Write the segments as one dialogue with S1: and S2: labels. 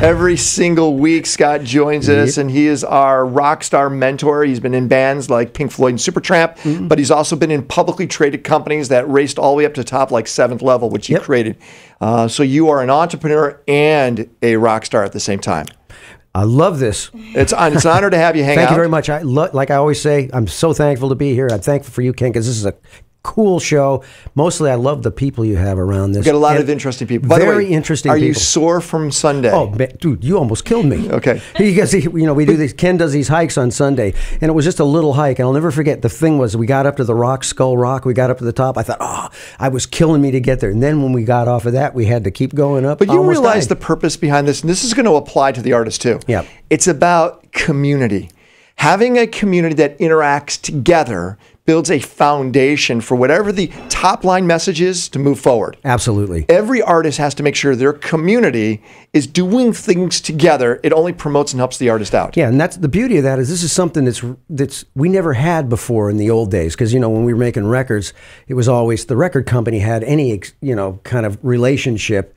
S1: Every single week, Scott joins us, and he is our rock star mentor. He's been in bands like Pink Floyd and Supertramp, but he's also been in publicly traded companies that raced all the way up to top, like 7th Level, which he created. So you are an entrepreneur and a rock star at the same time.
S2: I love this.
S1: It's an honor to have you hang out.
S2: Thank you very much. Like I always say, I'm so thankful to be here. I'm thankful for you, Ken, because this is a cool show. Mostly, I love the people you have around this.
S1: We've got a lot of interesting people. By
S2: Very
S1: the way,
S2: interesting people.
S1: Are you sore from Sunday?
S2: Oh, dude, you almost killed me.
S1: Okay.
S2: Because, we do these, Ken does these hikes on Sunday, and it was just a little hike, and I'll never forget, the thing was, we got up to the rock, Skull Rock, we got up to the top, I thought, I was killing me to get there, and then when we got off of that, we had to keep going up.
S1: But you realize the purpose behind this, and this is going to apply to the artist too.
S2: Yeah.
S1: It's about community. Having a community that interacts together builds a foundation for whatever the top line message is to move forward.
S2: Absolutely.
S1: Every artist has to make sure their community is doing things together. It only promotes and helps the artist out.
S2: Yeah, and that's the beauty of that is this is something that's we never had before in the old days, because when we were making records, it was always the record company had any kind of relationship.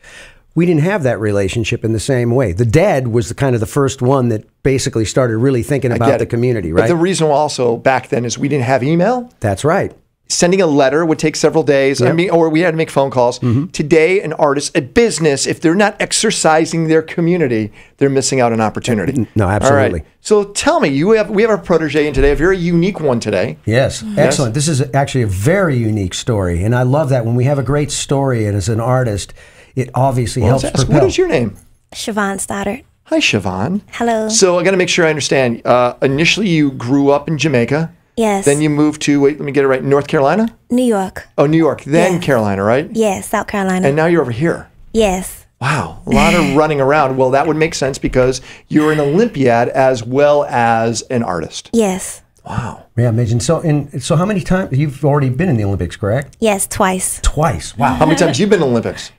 S2: We didn't have that relationship in the same way. The Dead was the first one that basically started really thinking about the community, right?
S1: But the reason also back then is we didn't have email.
S2: That's right.
S1: Sending a letter would take several days, or we had to make phone calls. Today, an artist, a business, if they're not exercising their community, they're missing out on opportunity.
S2: No, absolutely.
S1: All right. So tell me, we have a protege in today, a very unique one today.
S2: Yes, excellent. This is actually a very unique story, and I love that when we have a great story, and as an artist, it obviously helps propel.
S1: What is your name?
S3: Shevon Stoddart.
S1: Hi, Shevon.
S3: Hello.
S1: So I got to make sure I understand. Initially, you grew up in Jamaica.
S3: Yes.
S1: Then you moved to, wait, let me get it right, North Carolina?
S3: New York.
S1: Oh, New York. Then Carolina, right?
S3: Yes, South Carolina.
S1: And now you're over here.
S3: Yes.
S1: Wow, a lot of running around. Well, that would make sense because you're an Olympiad as well as an artist.
S3: Yes.
S1: Wow.
S2: Yeah, amazing. So how many times, you've already been in the Olympics, correct?
S3: Yes, twice.
S2: Twice. Wow.
S1: How many times have you been in the Olympics?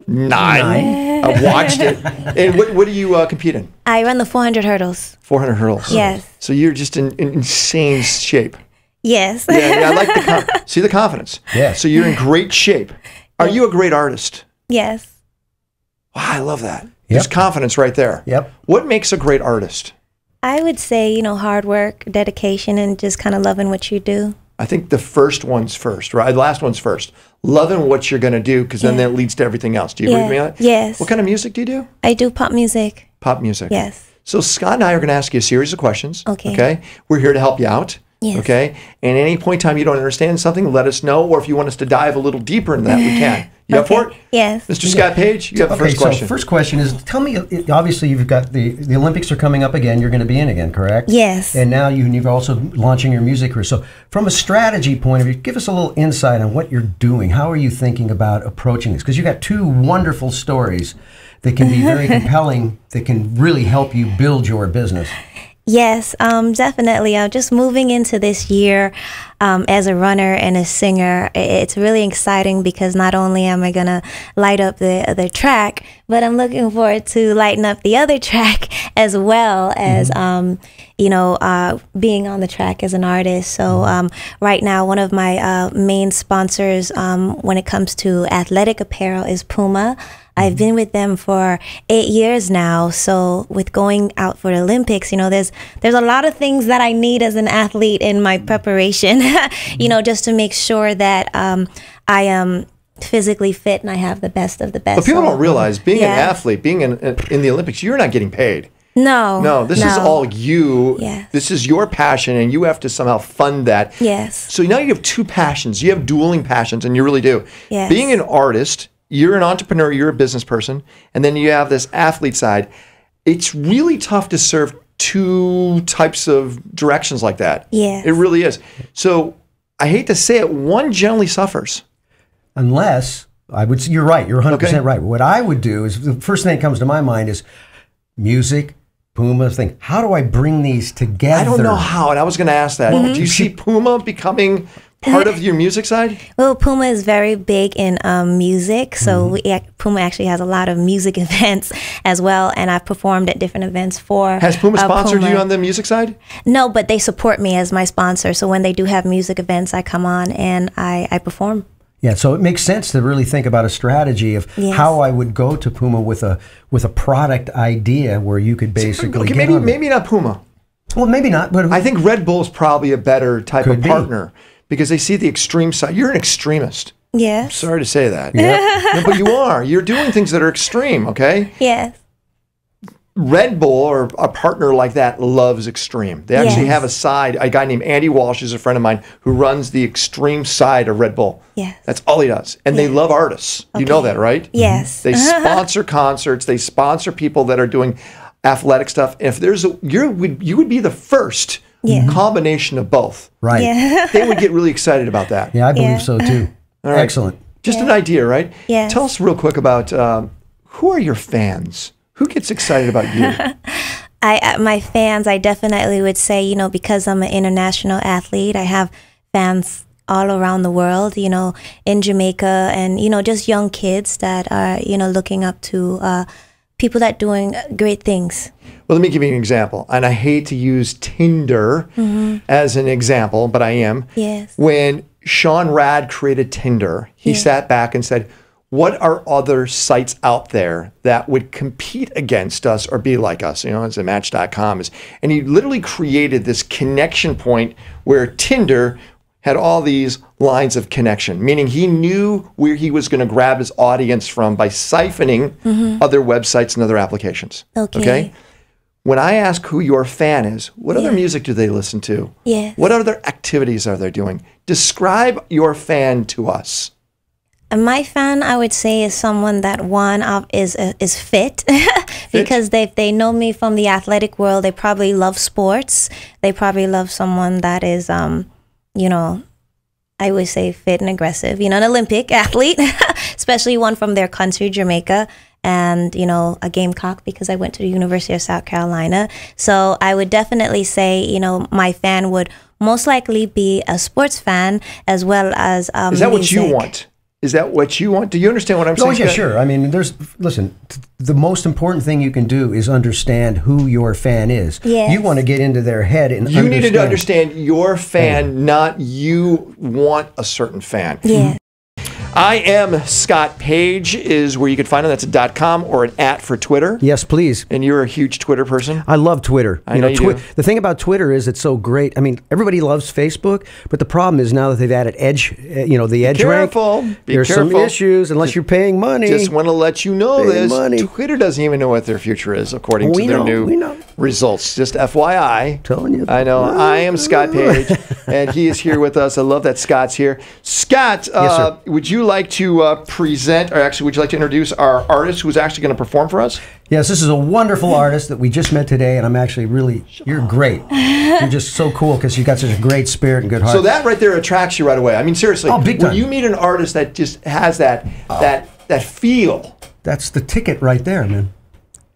S1: Nine. I've watched it. And what do you compete in?
S3: I run the 400 hurdles.
S1: 400 hurdles.
S3: Yes.
S1: So you're just in insane shape.
S3: Yes.
S1: Yeah, I like see the confidence.
S2: Yeah.
S1: So you're in great shape. Are you a great artist?
S3: Yes.
S1: Wow, I love that. There's confidence right there.
S2: Yep.
S1: What makes a great artist?
S3: I would say, hard work, dedication, and just kind of loving what you do.
S1: I think the first one's first, right? The last one's first. Loving what you're going to do, because then that leads to everything else. Do you agree with me on that?
S3: Yes.
S1: What kind of music do you do?
S3: I do pop music.
S1: Pop music.
S3: Yes.
S1: So Scott and I are going to ask you a series of questions.
S3: Okay.
S1: Okay. We're here to help you out.
S3: Yes.
S1: Okay. And at any point in time you don't understand something, let us know. Or if you want us to dive a little deeper into that, we can. You up for it?
S3: Yes.
S1: Mr. Scott Page, you have the first question.
S2: So first question is, tell me, obviously you've got the Olympics are coming up again. You're going to be in again, correct?
S3: Yes.
S2: And now you're also launching your music career. So from a strategy point of view, give us a little insight on what you're doing. How are you thinking about approaching this? Because you've got two wonderful stories that can be very compelling, that can really help you build your business.
S3: Yes, definitely. Just moving into this year as a runner and a singer, it's really exciting because not only am I going to light up the track, but I'm looking forward to lighting up the other track as well as, being on the track as an artist. So right now, one of my main sponsors when it comes to athletic apparel is Puma. I've been with them for 8 years now. So with going out for the Olympics, there's a lot of things that I need as an athlete in my preparation, just to make sure that I am physically fit and I have the best of the best.
S1: But people don't realize being an athlete, being in the Olympics, you're not getting paid.
S3: No,
S1: this is all you.
S3: Yes.
S1: This is your passion, and you have to somehow fund that.
S3: Yes.
S1: So now you have two passions. You have dueling passions, and you really do.
S3: Yes.
S1: Being an artist, you're an entrepreneur, you're a business person, and then you have this athlete side. It's really tough to serve two types of directions like that.
S3: Yes.
S1: It really is. So I hate to say it, one generally suffers.
S2: Unless, you're right, you're 100% right. What I would do is, the first thing that comes to my mind is music, Puma thing. How do I bring these together?
S1: I don't know how, and I was going to ask that. Do you see Puma becoming part of your music side?
S3: Well, Puma is very big in music, so Puma actually has a lot of music events as well, and I've performed at different events for
S1: Has Puma sponsored you on the music side?
S3: No, but they support me as my sponsor, so when they do have music events, I come on and I perform.
S2: Yeah, so it makes sense to really think about a strategy of how I would go to Puma with a product idea where you could basically
S1: maybe not Puma.
S2: Well, maybe not, but
S1: I think Red Bull is probably a better type of partner because they see the extreme side. You're an extremist.
S3: Yes.
S1: I'm sorry to say that. No, but you are. You're doing things that are extreme, okay?
S3: Yes.
S1: Red Bull or a partner like that loves extreme. They actually have a side. A guy named Andy Walsh is a friend of mine who runs the extreme side of Red Bull.
S3: Yes.
S1: That's all he does. And they love artists. You know that, right?
S3: Yes.
S1: They sponsor concerts. They sponsor people that are doing athletic stuff. And if there's you would be the first combination of both.
S2: Right.
S3: Yeah.
S1: They would get really excited about that.
S2: Yeah, I believe so too.
S1: All right.
S2: Excellent.
S1: Just an idea, right?
S3: Yes.
S1: Tell us real quick about who are your fans? Who gets excited about you?
S3: My fans, I definitely would say, you know, because I'm an international athlete, I have fans all around the world, you know, in Jamaica and, you know, just young kids that are, you know, looking up to people that are doing great things.
S1: Well, let me give you an example. And I hate to use Tinder as an example, but I am.
S3: Yes.
S1: When Sean Rad created Tinder, he sat back and said, what are other sites out there that would compete against us or be like us? You know, it's a Match.com. And he literally created this connection point where Tinder had all these lines of connection, meaning he knew where he was going to grab his audience from by siphoning other websites and other applications. Okay? When I ask who your fan is, what other music do they listen to?
S3: Yes.
S1: What other activities are they doing? Describe your fan to us.
S3: My fan, I would say, is someone that is fit because they know me from the athletic world. They probably love sports. They probably love someone that is, you know, I would say fit and aggressive. You know, an Olympic athlete, especially one from their country, Jamaica, and, you know, a Gamecock because I went to the University of South Carolina. So I would definitely say, you know, my fan would most likely be a sports fan as well as
S1: Is that what you want? Is that what you want? Do you understand what I'm saying?
S2: Oh, yeah, sure. I mean, listen, the most important thing you can do is understand who your fan is.
S3: Yes.
S2: You want to get into their head and
S1: you need to understand your fan, not you want a certain fan.
S3: Yeah.
S1: I am Scott Page is where you can find him. That's a .com or an @ for Twitter.
S2: Yes, please.
S1: And you're a huge Twitter person.
S2: I love Twitter.
S1: I know you do.
S2: The thing about Twitter is it's so great. I mean, everybody loves Facebook, but the problem is now that they've added Edge, you know, the Edge rank. There's some issues unless you're paying money.
S1: Just want to let you know this. Twitter doesn't even know what their future is according to their new results. Just FYI.
S2: Telling you.
S1: I know. I am Scott Page, and he is here with us. I love that Scott's here. Scott,
S2: yes, sir.
S1: Would you like to present, or actually, would you like to introduce our artist who's actually going to perform for us?
S2: Yes, this is a wonderful artist that we just met today, and I'm actually really, you're great. You're just so cool because you got such a great spirit and good heart.
S1: So that right there attracts you right away. I mean, seriously,
S2: big time.
S1: When you meet an artist that just has that feel.
S2: That's the ticket right there, man.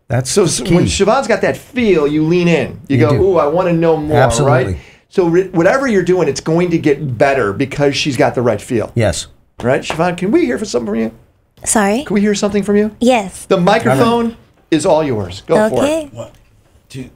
S2: That's
S1: so when Shevon's got that feel, you lean in. You go, ooh, I want to know more,
S2: absolutely.
S1: Right? So whatever you're doing, it's going to get better because she's got the right feel.
S2: Yes.
S1: Right? Shevon, can we hear something from you?
S3: Sorry?
S1: Can we hear something from you?
S3: Yes.
S1: The microphone is all yours. Go for it.
S4: 1, 2.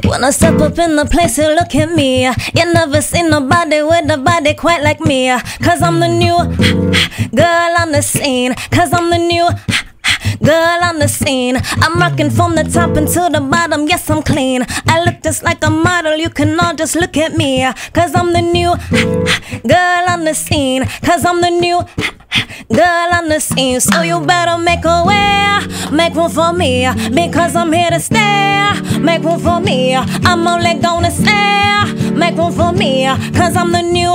S3: When I step up in the place, you look at me. You never seen nobody with a body quite like me. Cause I'm the new girl on the scene. Cause I'm the new girl on the scene. I'm rocking from the top and to the bottom. Yes, I'm clean. I look just like a model. You can all just look at me. Cause I'm the new girl on the scene. Cause I'm the new girl on the scene. So you better make a way, make room for me, because I'm here to stay. Make room for me, I'm only gonna stay. Make room for me, cause I'm the new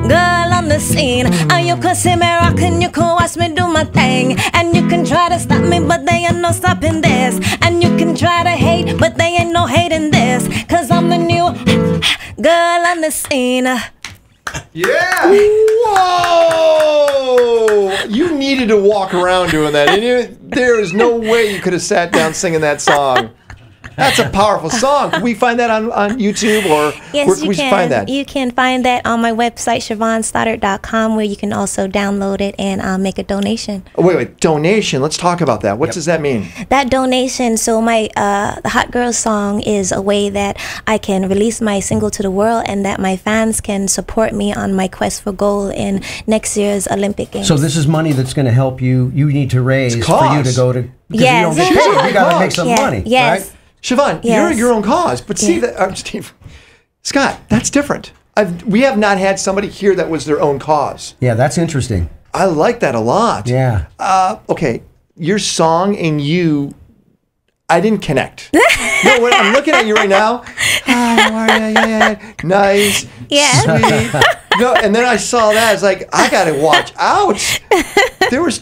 S3: girl on the scene. And you can see me rockin', you can watch me do my thing. And you can try to stop me, but they ain't no stopping this. And you can try to hate, but they ain't no hating this. Cause I'm the new girl on the scene.
S1: Yeah! Whoa! You needed to walk around doing that, didn't you? There is no way you could have sat down singing that song. That's a powerful song. Can we find that on YouTube, or
S3: Yes,
S1: where can
S3: you
S1: we
S3: can.
S1: find that?
S3: You can find that on my website, ShevonStoddart.com, where you can also download it and make a donation.
S1: Oh, wait, donation. Let's talk about that. What does that mean?
S3: That donation, so my the Hot Girl song is a way that I can release my single to the world, and that my fans can support me on my quest for gold in next year's Olympic Games.
S2: So this is money that's going to help you. You need to raise for you to go to. Because
S3: Yes.
S2: you don't get paid. You got to make some
S3: Yeah,
S2: money.
S3: yes.
S2: Right?
S1: Siobhan, you're your own cause. But see, Steve, Scott, that's different. We have not had somebody here that was their own cause.
S2: Yeah, that's interesting.
S1: I like that a lot.
S2: Yeah.
S1: Okay, your song and you, I didn't connect. No, when I'm looking at you right now. Hi, how are you? Yeah. Nice.
S3: Yeah.
S1: Sweet. No, and then I saw that. It's like, I got to watch out. There was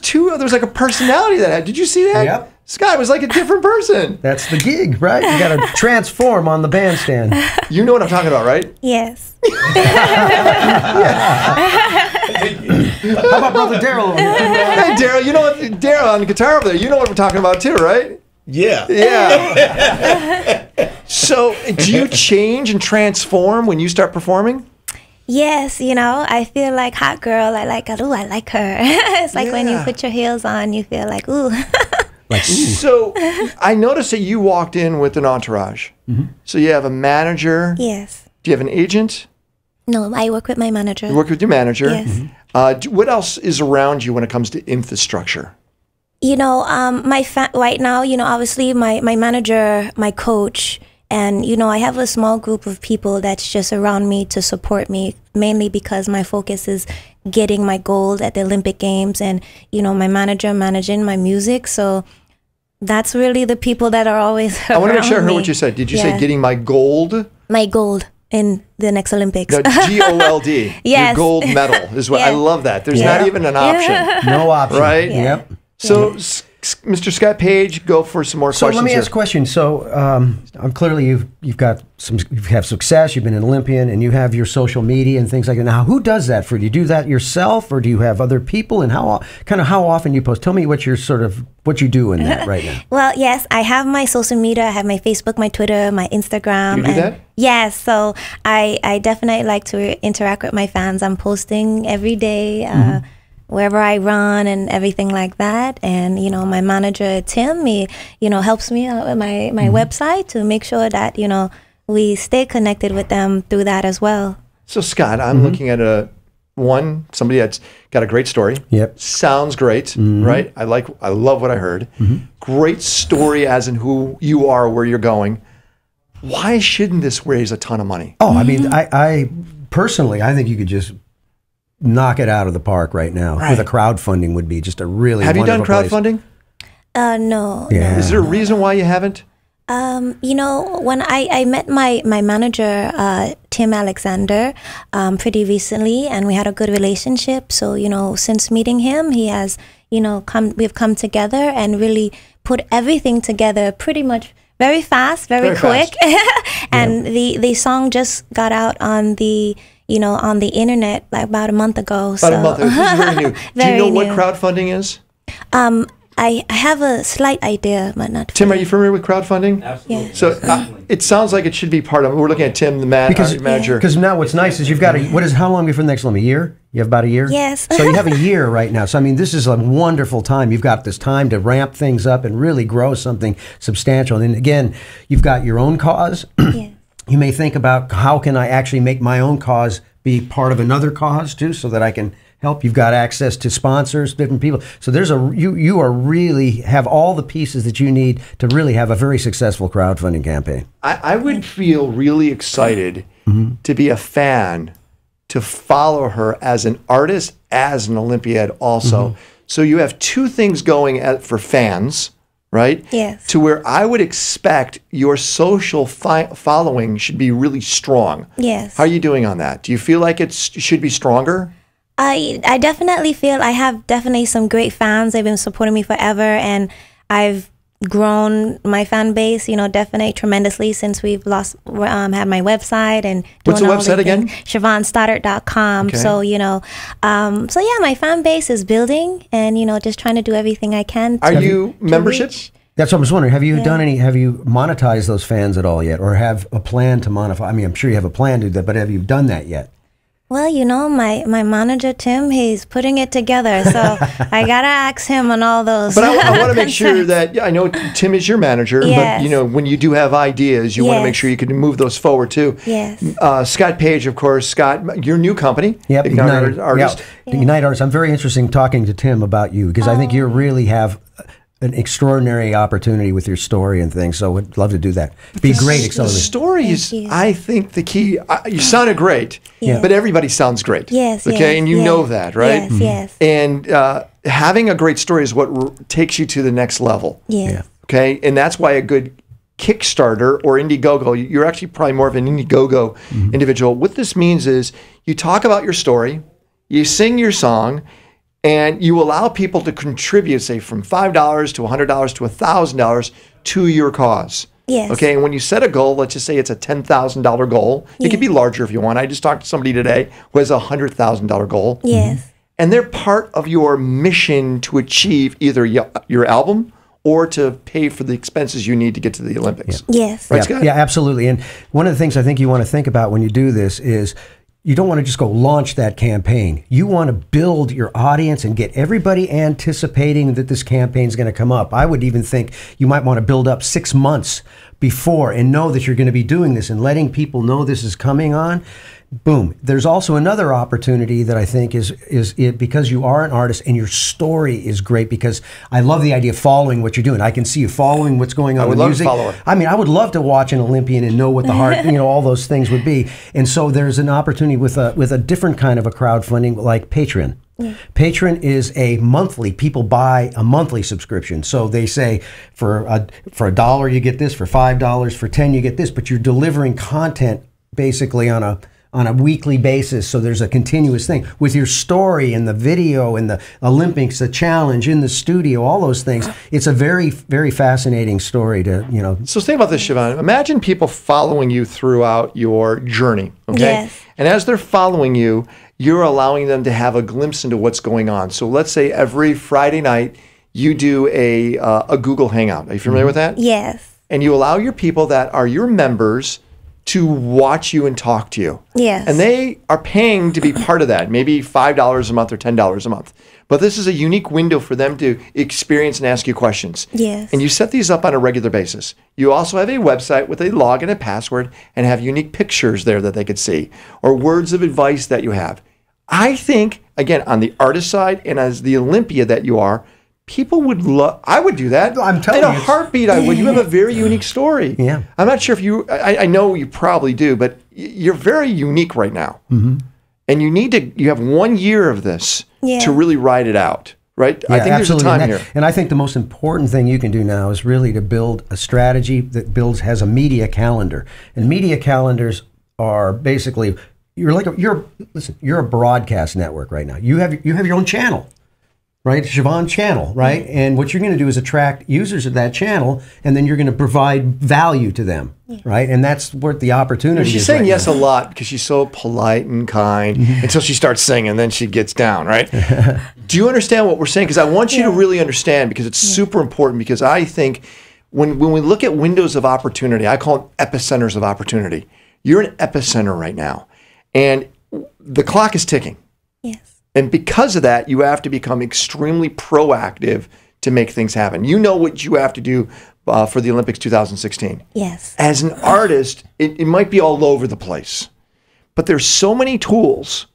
S1: like a personality that had. Did you see that?
S2: Yep.
S1: Scott was like a different person.
S2: That's the gig, right? You got to transform on the bandstand.
S1: You know what I'm talking about, right?
S3: Yes.
S2: How about Brother Daryl over here?
S1: Hey, Daryl, you know what? Daryl on the guitar over there, you know what we're talking about too, right?
S4: Yeah.
S1: Yeah. So, do you change and transform when you start performing?
S3: Yes, I feel like Hot Girl. I like her. It's like when you put your heels on, you feel like, ooh.
S1: So, I noticed that you walked in with an entourage. Mm-hmm. So, you have a manager.
S3: Yes.
S1: Do you have an agent?
S3: No, I work with my manager.
S1: You work with your manager.
S3: Yes.
S1: Mm-hmm. What else is around you when it comes to infrastructure?
S3: Right now, obviously my manager, my coach, and, I have a small group of people that's just around me to support me, mainly because my focus is getting my gold at the Olympic Games and, my manager managing my music. So that's really the people that are always around me.
S1: I want to make sure I heard what you said. Did you say getting my gold?
S3: My gold in the next Olympics.
S1: No, GOLD.
S3: Yes.
S1: Your gold medal is what I love that. There's not even an option.
S2: No option.
S1: Right?
S3: Yeah.
S2: Yep.
S1: So, Mr. Scott Page, go for some more questions.
S2: So let me ask a question. So clearly you have success. You've been an Olympian, and you have your social media and things like that. Now, who does that for you? Do you do that yourself, or do you have other people? And how often you post? Tell me what you do in that right now.
S3: Well, yes, I have my social media. I have my Facebook, my Twitter, my Instagram.
S1: You do that?
S3: Yes, so I definitely like to interact with my fans. I'm posting every day. Wherever I run and everything like that. And, my manager, Tim, he, helps me out with my website to make sure that, we stay connected with them through that as well.
S1: So, Scott, I'm looking at somebody that's got a great story.
S2: Yep.
S1: Sounds great, right? I love what I heard. Great story as in who you are, where you're going. Why shouldn't this raise a ton of money?
S2: Oh, I mean, I personally, I think you could just knock it out of the park right now. With a crowdfunding would be just a really
S1: Have you done crowdfunding?
S3: No.
S2: Yeah.
S3: No.
S1: Is there a reason why you haven't?
S3: When I met my manager, Tim Alexander, pretty recently, and we had a good relationship. So, since meeting him, he has, we've come together and really put everything together pretty much very fast, very quick. Fast. And the song just got out on the on the internet like about a month ago.
S1: About a month ago. This is very new. Do you know what crowdfunding is?
S3: I have a slight idea, but not.
S1: Tim, are you familiar with crowdfunding?
S4: Absolutely.
S3: Yeah.
S1: So it sounds like it should be part of it. We're looking at Tim, the manager.
S2: Because now what's nice is you've got how long before the next Olympic? A year? You have about a year?
S3: Yes.
S2: So you have a year right now. So, I mean, this is a wonderful time. You've got this time to ramp things up and really grow something substantial. And again, you've got your own cause.
S3: Yeah.
S2: You may think about how can I actually make my own cause be part of another cause too, so that I can help. You've got access to sponsors, different people. So you are really have all the pieces that you need to really have a very successful crowdfunding campaign.
S1: I would feel really excited to be a fan, to follow her as an artist, as an Olympiad also. So you have two things going for fans, right?
S3: Yes.
S1: To where I would expect your social following should be really strong.
S3: Yes.
S1: How are you doing on that? Do you feel like it should be stronger?
S3: I definitely feel I have definitely some great fans. They've been supporting me forever, and I've grown my fan base, definitely tremendously since we've had my website and
S1: what's the website again?
S3: ShevonStoddart.com.
S1: Okay.
S3: So my fan base is building, and just trying to do everything I can.
S1: Are you membership?
S2: That's what I was wondering. Have you done any? Have you monetized those fans at all yet, or have a plan to monetize? I mean, I'm sure you have a plan to do that, but have you done that yet?
S3: Well, you know, my manager, Tim, he's putting it together. So I got to ask him on all those.
S1: But I want to make sure that, I know Tim is your manager,
S3: yes.
S1: but, you know, when you do have ideas, you want to make sure you can move those forward, too.
S3: Yes.
S1: Scott Page, of course. Scott, your new company,
S2: Yep,
S1: Ignite Artist.
S2: Yeah. Ignite Artist. I'm very interested in talking to Tim about you, because I think you really have an extraordinary opportunity with your story and things, so would love to do that. Be great accelerator.
S1: The story is, I think, the key. You sounded great, but everybody sounds great.
S3: Yes.
S1: Okay, and you know that, right?
S3: Yes.
S1: And having a great story is what takes you to the next level.
S3: Yes.
S1: Okay, and that's why a good Kickstarter or Indiegogo, you're actually probably more of an Indiegogo individual. What this means is you talk about your story, you sing your song, and you allow people to contribute, say, from $5 to $100 to $1,000 to your cause.
S3: Yes.
S1: Okay, and when you set a goal, let's just say it's a $10,000 goal. It could be larger if you want. I just talked to somebody today who has a $100,000 goal.
S3: Yes.
S1: And they're part of your mission to achieve either your album or to pay for the expenses you need to get to the Olympics.
S3: Yes.
S1: Right, Scott?
S2: Yeah, absolutely. And one of the things I think you want to think about when you do this is you don't want to just go launch that campaign. You want to build your audience and get everybody anticipating that this campaign is going to come up. I would even think you might want to build up 6 months before and know that you're going to be doing this and letting people know this is coming on. Boom. There's also another opportunity that I think is it because you are an artist and your story is great, because I love the idea of following what you're doing. I can see you following what's going on with music.
S1: I would love to follow it.
S2: I mean, I would love to watch an Olympian and know what the heart, you know, all those things would be. And so there's an opportunity with a different kind of a crowdfunding like Patreon. Patreon is a monthly. People buy a monthly subscription. So they say for $1 you get this, for $5, for $10 you get this, but you're delivering content basically on a weekly basis, so there's a continuous thing with your story and the video and the Olympics, the challenge in the studio, all those things. It's a very, very fascinating story to, you know.
S1: So think about this, Shevon. Imagine people following you throughout your journey, okay?
S3: Yes.
S1: And as they're following you, you're allowing them to have a glimpse into what's going on. So let's say every Friday night you do a Google Hangout. Are you familiar with that?
S3: Yes.
S1: And you allow your people that are your members to watch you and talk to you.
S3: Yes.
S1: And they are paying to be part of that, maybe $5 a month or $10 a month. But this is a unique window for them to experience and ask you questions.
S3: Yes.
S1: And you set these up on a regular basis. You also have a website with a log and a password and have unique pictures there that they could see or words of advice that you have. I think, again, on the artist side and as the Olympia that you are, people would love. I would do that.
S2: I'm telling you,
S1: in a heartbeat. I would. You have a very unique story.
S2: Yeah.
S1: I'm not sure if you. I know you probably do, but you're very unique right now. And you need to. You have 1 year of this to really ride it out. Right.
S2: Yeah,
S1: I think
S2: absolutely.
S1: there's a time here.
S2: And I think the most important thing you can do now is really to build a strategy that has a media calendar. And media calendars are basically you're a broadcast network right now. You have your own channel. Right, Shevon channel, right? And what you're going to do is attract users of that channel, and then you're going to provide value to them, right? And that's where the opportunity is.
S1: She's saying yes a lot because she's so polite and kind until she starts singing, then she gets down, right? Do you understand what we're saying? Because I want you to really understand, because it's super important, because I think when we look at windows of opportunity, I call them epicenters of opportunity. You're an epicenter right now, and the clock is ticking.
S3: Yes.
S1: And because of that, you have to become extremely proactive to make things happen. You know what you have to do for the Olympics 2016.
S3: Yes.
S1: As an artist, it might be all over the place. But there's so many tools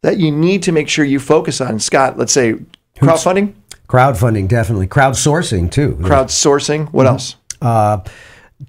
S1: that you need to make sure you focus on. Scott, let's say crowdfunding?
S2: Crowdfunding, definitely. Crowdsourcing, too.
S1: Crowdsourcing. What else?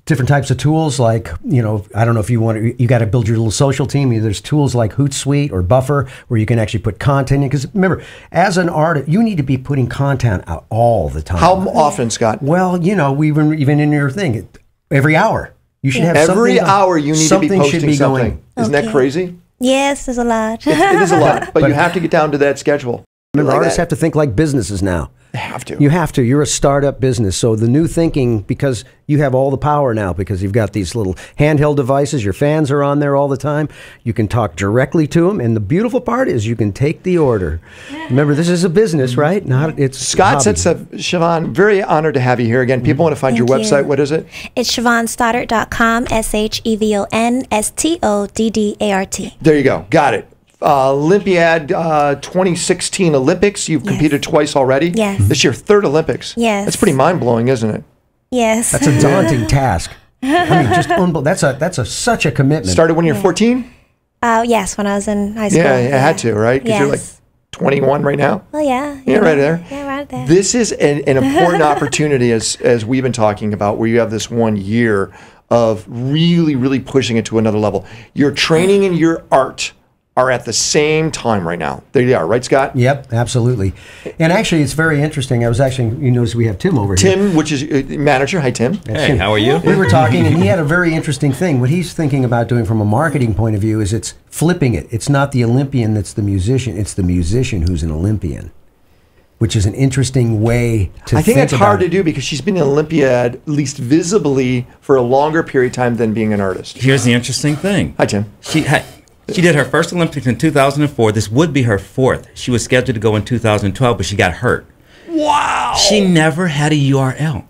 S2: Different types of tools, like, you know, I don't know if you got to build your little social team. There's tools like Hootsuite or Buffer where you can actually put content in. Because remember, as an artist, you need to be putting content out all the time.
S1: How often, Scott?
S2: Well, you know, even in your thing, every hour. You should have
S1: every hour you need to be posting something. Isn't that crazy?
S3: Yes, there's a lot.
S1: It is a lot, but you have to get down to that schedule.
S2: Remember,
S1: Like
S2: artists
S1: that.
S2: have to think like businesses now.
S1: They have to.
S2: You have to. You're a startup business. So the new thinking, because you have all the power now, because you've got these little handheld devices, your fans are on there all the time. You can talk directly to them. And the beautiful part is you can take the order. Remember, this is a business, right? Not it's
S1: Scott said, Shevon, very honored to have you here again. People want to find your website. What is it?
S3: It's ShevonStoddart.com, ShevonStoddart.
S1: There you go. Got it. Olympiad 2016 Olympics. You've competed twice already.
S3: Yes.
S1: This is your third Olympics.
S3: Yes.
S1: That's pretty mind-blowing, isn't it?
S3: Yes.
S2: That's a daunting task. I mean, just unbelievable. That's such a commitment.
S1: Started when you're 14?
S3: Yes, when I was in high school.
S1: Yeah, you had to, right? Because you're like 21 right now.
S3: Well, yeah.
S1: Yeah, right there.
S3: Yeah, right there.
S1: This is an important opportunity, as we've been talking about, where you have this 1 year of really, really pushing it to another level. Your training and your art are at the same time right now. There you are, right, Scott?
S2: Yep, absolutely. And actually, it's very interesting. I was actually, you notice we have Tim over here.
S1: Tim, which is manager. Hi, Tim.
S4: Hey, how are you?
S2: We were talking, and he had a very interesting thing. What he's thinking about doing from a marketing point of view is it's flipping it. It's not the Olympian that's the musician. It's the musician who's an Olympian, which is an interesting way to
S1: I think that's hard
S2: it.
S1: to do because she's been an Olympiad, at least visibly, for a longer period of time than being an artist.
S4: Here's the interesting thing.
S1: Hi, Tim.
S4: She did her first Olympics in 2004. This would be her fourth. She was scheduled to go in 2012, but she got hurt.
S1: Wow.
S4: She never had a URL.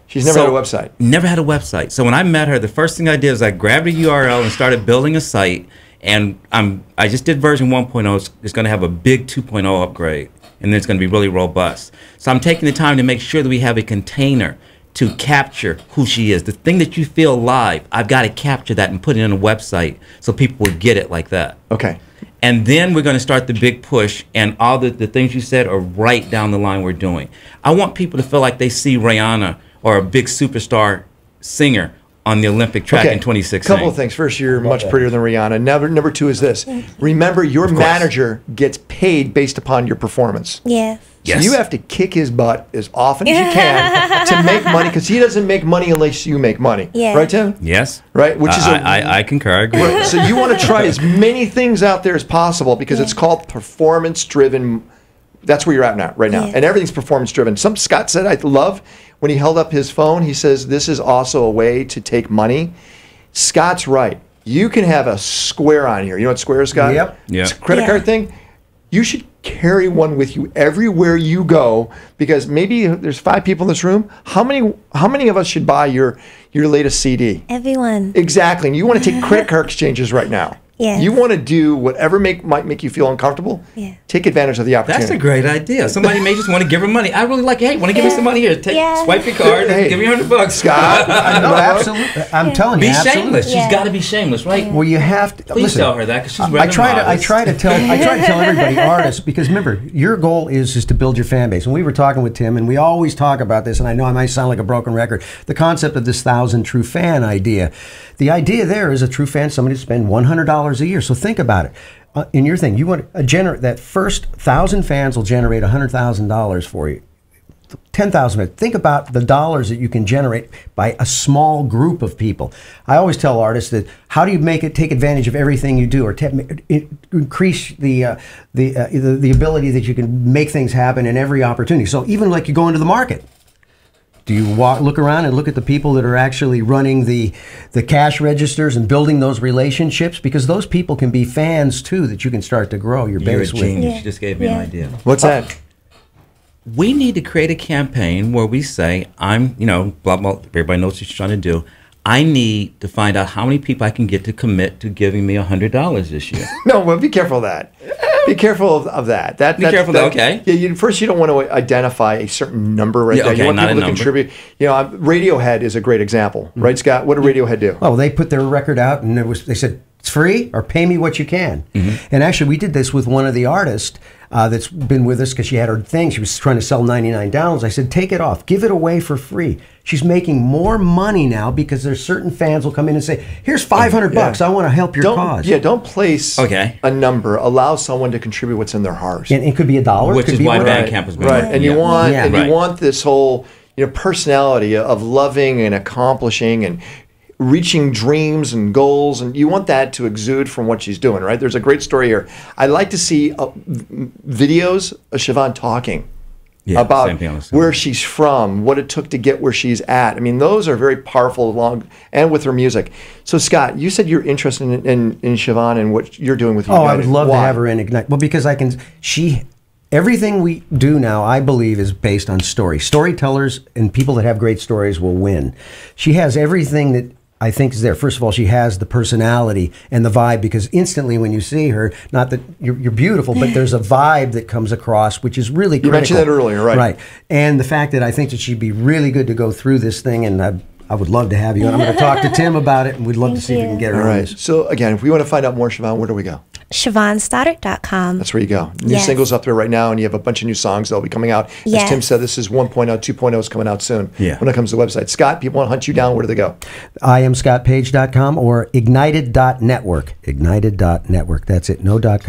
S1: She's never had a website.
S4: Never had a website. So when I met her, the first thing I did was I grabbed a URL and started building a site. And I just did version 1.0. It's going to have a big 2.0 upgrade. And then it's going to be really robust. So I'm taking the time to make sure that we have a container to capture who she is. The thing that you feel live, I've got to capture that and put it on a website so people will get it like that.
S1: Okay.
S4: And then we're going to start the big push, and all the things you said are right down the line we're doing. I want people to feel like they see Rihanna or a big superstar singer on the Olympic track in 2016.
S1: Couple of things. First, you're much prettier than Rihanna. Number two is this. Remember, your manager gets paid based upon your performance.
S3: Yeah.
S1: So you have to kick his butt as often as you can to make money, because he doesn't make money unless you make money.
S3: Yeah.
S1: Right, Tim?
S4: Yes.
S1: Right? Which is
S4: I concur. I agree.
S1: Right. So you want to try as many things out there as possible because it's called performance-driven. That's where you're at now, right now.
S3: Yeah.
S1: And everything's performance-driven. Scott said, I love when he held up his phone, he says, this is also a way to take money. Scott's right. You can have a Square on here. You know what Square is, Scott?
S2: Yep.
S1: It's a credit card thing. You should carry one with you everywhere you go, because maybe there's 5 people in this room. How many of us should buy your latest CD?
S3: Everyone.
S1: Exactly. And you want to take credit card exchanges right now.
S3: Yes.
S1: You want to do whatever might make you feel uncomfortable.
S3: Yeah.
S1: Take advantage of the opportunity.
S4: That's a great idea. Somebody may just want to give her money. I really like, hey, want to give me some money here? Swipe your card and give me $100.
S1: Scott.
S2: No, absolutely. I'm telling you,
S4: Be
S2: absolutely.
S4: shameless. She's got to be shameless, right?
S2: Well, you have to
S4: Please
S2: listen.
S4: tell her that, because she's
S2: I try to tell everybody, artists, because remember, your goal is to build your fan base. And we were talking with Tim, and we always talk about this, and I know I might sound like a broken record, the concept of this 1,000 true fan idea. The idea there is a true fan, somebody to spend $100 a year. So think about it. In your thing, you want to generate that first 1,000 fans will generate $100,000 for you. 10,000. Think about the dollars that you can generate by a small group of people. I always tell artists that how do you take advantage of everything you do, or increase the ability that you can make things happen in every opportunity. So even like you go into the market. Do you look around and look at the people that are actually running the cash registers and building those relationships? Because those people can be fans too that you can start to grow your base with.
S4: Genius. You just gave me an idea.
S1: What's that?
S4: We need to create a campaign where we say, blah, blah, everybody knows what you're trying to do. I need to find out how many people I can get to commit to giving me $100 this year.
S1: No, well, be careful of that. Be careful of that.
S4: Be careful of that, okay.
S1: Yeah, first you don't want to identify a certain number right there.
S4: Okay,
S1: you want
S4: not
S1: people
S4: a
S1: to
S4: number.
S1: contribute. Radiohead is a great example, right, Scott? What did Radiohead do?
S2: Well, they put their record out, and they said, it's free, or pay me what you can. And actually, we did this with one of the artists that's been with us, because she had her thing. She was trying to sell 99 downloads. I said, take it off. Give it away for free. She's making more money now because there's certain fans will come in and say, here's $500. I want to help your cause.
S1: Yeah, don't place
S4: a
S1: number. Allow someone to contribute what's in their heart.
S2: And it could be $1.
S4: Which
S2: could
S4: is
S2: be
S4: why
S2: whatever.
S4: Bandcamp has been
S1: right. And you want this whole personality of loving and accomplishing and reaching dreams and goals, and you want that to exude from what she's doing, right? There's a great story here. I like to see videos of Shevon talking.
S4: Yeah,
S1: about
S4: same thing on the song.
S1: where she's from, what it took to get where she's at. I mean, those are very powerful along and with her music. So Scott, you said you're interested in Shevon and what you're doing with United.
S2: Oh, I would love
S1: Why?
S2: to have her in Ignite. Well, because everything we do now, I believe, is based on story. Storytellers and people that have great stories will win. She has everything that I think is there. First of all, she has the personality and the vibe, because instantly when you see her, not that you're beautiful, but there's a vibe that comes across, which is really critical.
S1: You mentioned that earlier, right?
S2: Right. And the fact that I think that she'd be really good to go through this thing, and I would love to have you. And I'm going to talk to Tim about it, and we'd love to see if we can get her
S1: All
S2: on
S1: right.
S2: this.
S1: So again, if we want to find out more, Shevon, where do we go?
S3: ShevonStoddart.com.
S1: That's where you go. New
S3: Yes.
S1: singles up there right now, and you have a bunch of new songs that'll be coming out. As
S3: Yes.
S1: Tim said, this is 1.0, 2.0 is coming out soon.
S4: Yeah.
S1: When it comes to the website. Scott, people want to hunt you down, where do they go?
S2: IamScottPage.com or ignited.network. Ignited.network. That's it. No .com.